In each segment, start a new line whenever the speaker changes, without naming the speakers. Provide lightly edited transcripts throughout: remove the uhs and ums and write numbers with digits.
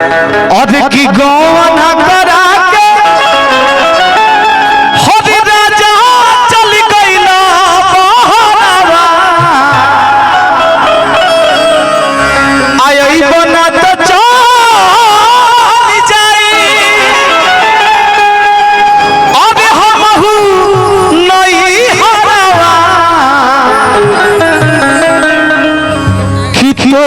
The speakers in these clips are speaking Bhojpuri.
और की गौन करा के हरि राजा चल गइला बहरावा आई बना तो चल जाई अब हमहू नहीं हरावा खितो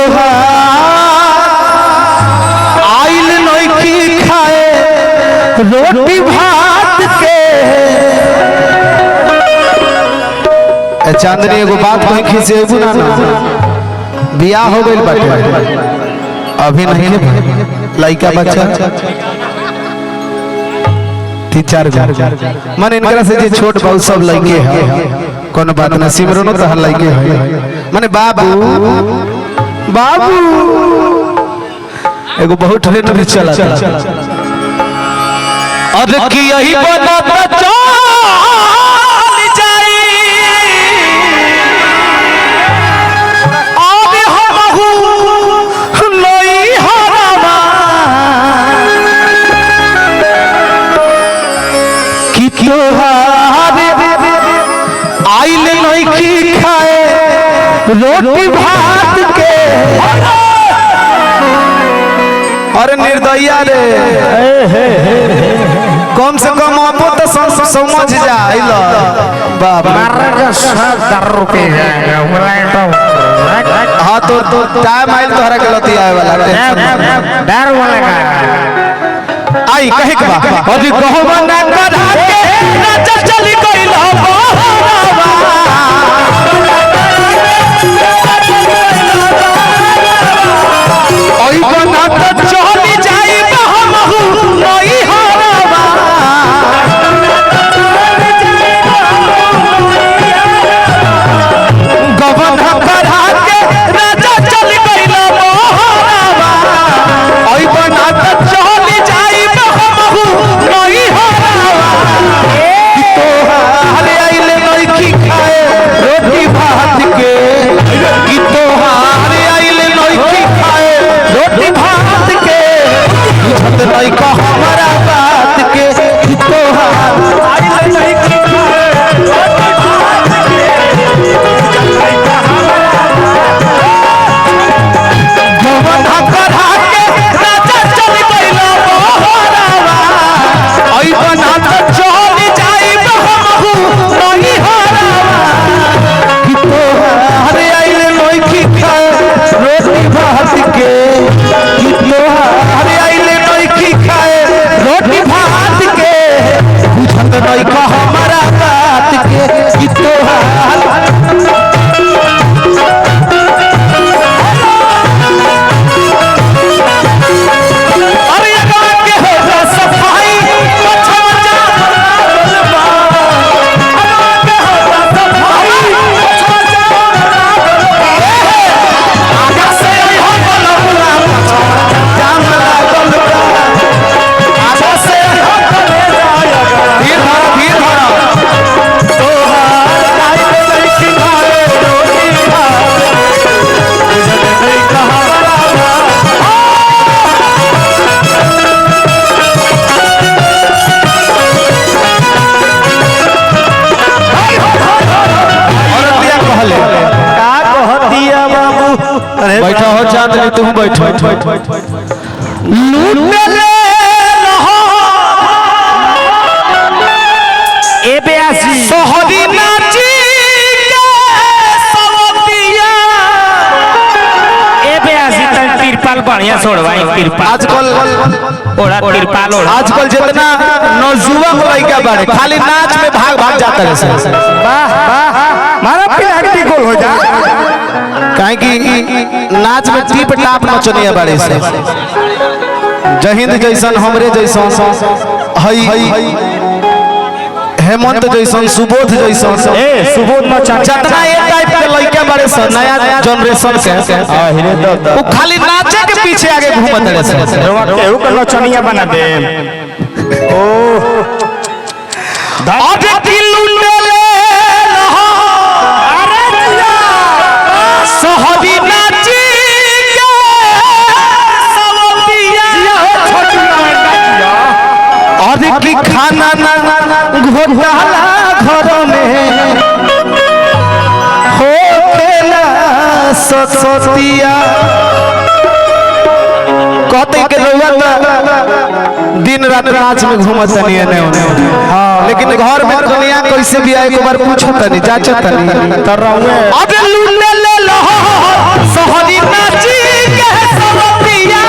रोटी भात के चांदनी एगो बात कहीं खिसेबू ना बियाह हो गइल बाटे अभी नहीं लड़का बच्चा 3-4 मन इनकरा से जे छोट बहुत सब लड़के है कोनो बात ना सिमरनो तो लड़के है माने बाबू बाबू एगो बहुत ट्रेंड में चला और की यही बना चल जाई अब हमहू नहीं हरावा कि त्योहार आइल नहीं की खाए रोटी भात के अरे निर्दया रे कम से कम आपो तो समझ जा बाबा हाँ तो टाइम आइल तोहरा के लती आए वाला डर वाला आई कहे के बा और कहबा ना करा के राजा चली गइला बहरावा ओई बना तो चली जाई हमहू नहीं हरावा गबन करा के राजा चल गइला बहरावा ओई बना तो चली जाई हमहू नहीं हरावा कि तोहार आइले नहीं की खाए रोटी भात के कि तोहार आइले नहीं की खाए रोटी भात के बुझत नहीं का हमारा बात के कि तोहार आइले नहीं की खाए रोटी भात के गवन करा के राजा चल गइला बहरावा आई बना तो चल जाई हमहू नहीं हरावा कि तोहार आइले नहीं की खाए रोटी भात के कि तोहार आइले नहीं की खाए रोटी भात के बुझत नहीं का हमारा बात के कि तोहार अरे गाँव के हो सफाई पछवा बैठा हो चांदनी तुम बैठो लूट ले ए बेयासी सोहरी नाची के सवतिया
ए बेयासी तन तिरपाल बढ़िया छोड़वाई तिरपाल
आजकल
ओड़ा तिरपाल ओड़ा
आजकल जितना नौजुवा लड़का बाड़े खाली नाच में भाग भाग जाता है वाह वाह मारा पिलाटी गोल हो जा काहे कि नाच में टिप टाप नचनिया बाड़े से जहिंद जैसन हमरे जैसन हई हेमंत जैसन सुबोध जैसन
ए सुबोध नचा
जितना ये टाइप के लड़का बाड़े से नया जनरेशन के वो खाली नाचे के पीछे आगे घूमत रहे से
केहू के नचनिया बना दे ओ
अरे दिलू ले अरे सोहरी नाची के सवतिया खाना ना घोटाला घर में हो खेला सतिया कहते के रउआ दिन रात नाच में घूमत नहीं है हां लेकिन घर में दुनिया कैसे भी आए एक बार पूछो तनी जाचो तनी त रउए अब लूटे ले लो सहरी नाची के सतिया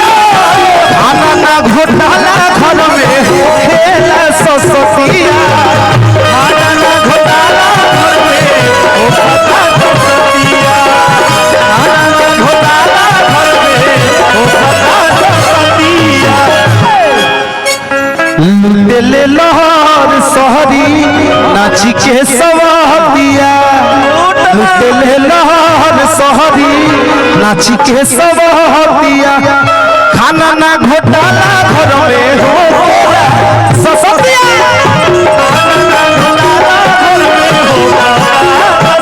खाना ना घोटाला घर में हो खेला सतिया खाना ना घोटाला घर में हो सतिया खाना ना घोटाला घर में हो सतिया लूटे ले लहर सहरी नाची के सवहतिया लूटे ले लहर सहरी नाची के सवहतिया खाना ना घोटाला घर में हो सतिया खाना ना घोटाला घर में हो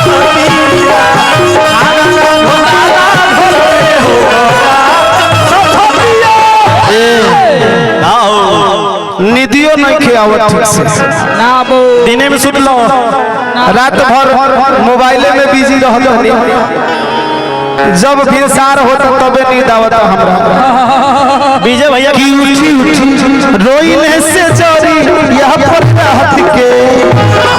सतिया खाना ना घोटाला घर में हो सतिया निदियो नहीं खियावत ठीक से
ना बो
दिने में सुन लो रात भर मोबाइले में बिजी रहत जब भिनसार होता तबे नींद आवत हमरा विजय भैया की उठी उठी रोइने से चोरी यह पर रात के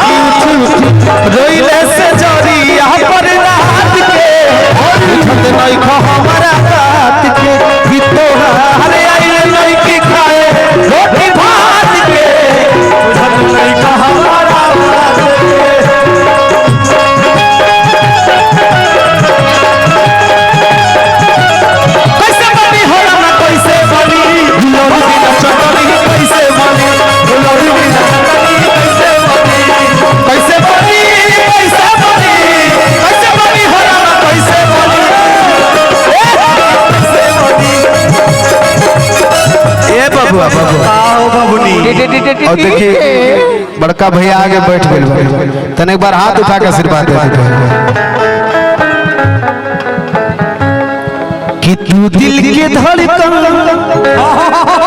की उठी उठी रोइने से चोरी यह पर रात के उठत नहीं खो हमरा रात के भी तोहारे आइले नहीं की खाए रोटी भात के उठत नहीं खो हमरा रात के और देखिए बड़का भैया आगे बैठ गए तने एक बार हाथ उठा के आशीर्वाद दे कि तू दिल के धड़कन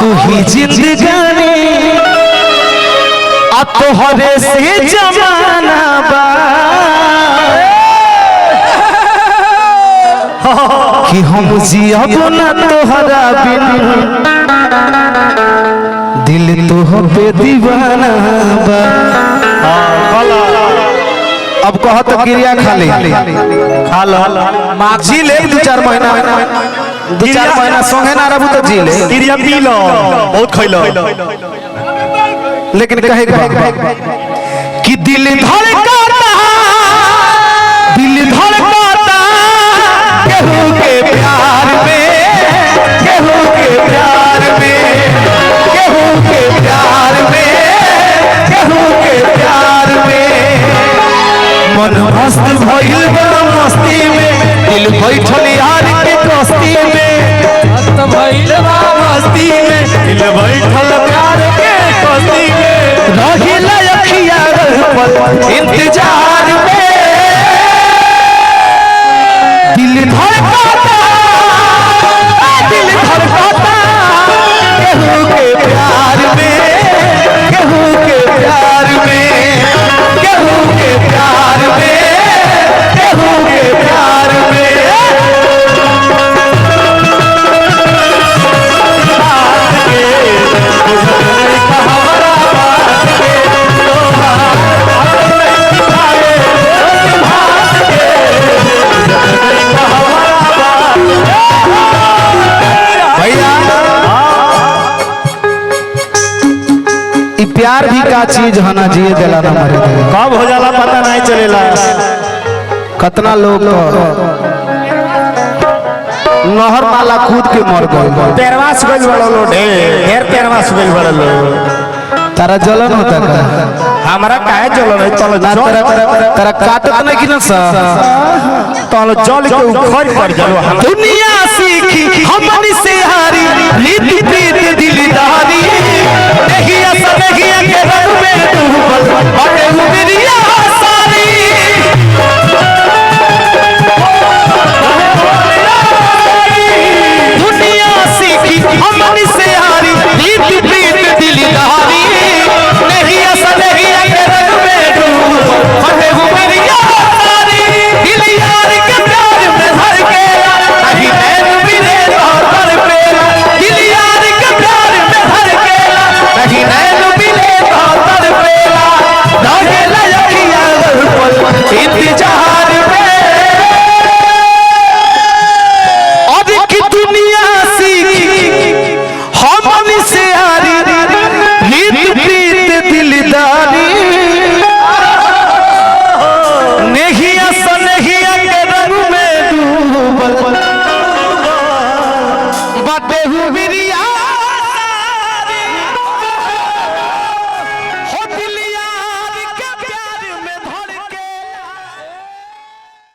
तू ही जिंदगानी अब तोहरे से जमाना बा कि हम जियब ना तोहरा बिन दिल तो पे दीवाना बा अब कहत क्रिया खा ले जी ले 2-4 महीना संगे ना रहबू तो जी ले
क्रिया पी लो बहुत खइलो
लेकिन कहे कि दिल धड़कता केहू के प्यार में केहू के प्यार में केहू के प्यार में केहू के प्यार में मन मस्त भइल बा मस्ती में दिल बैठल यार के कस्ती में मस्त भइल बा मस्ती में दिल बैठल प्यार के कस्ती में रहिल अखिया इंतजार में दिल धड़कता केहू के प्यार में केहू के प्यार में केहू के प्यार में केहू के प्यार में प्यार भी का चीज है ना जिए दिला ना मरे दिला
कब हो जाला पता नहीं चलेला
कितना लोग नहर नाला कूद के मर गए
पेरवास गइल बड़ा लो ढेर पेरवास गइल बड़ा लो
तारा जलन होता का
हमरा काहे जलन है चलो
तारा काटत नहीं कि ना सा
चलो जल के उखड़ पड़ जाओ
दुनिया सीखी हमनी से हारी रीति प्रीत दिलदारी देखिया सब देखिया के रंग में डूबल अरे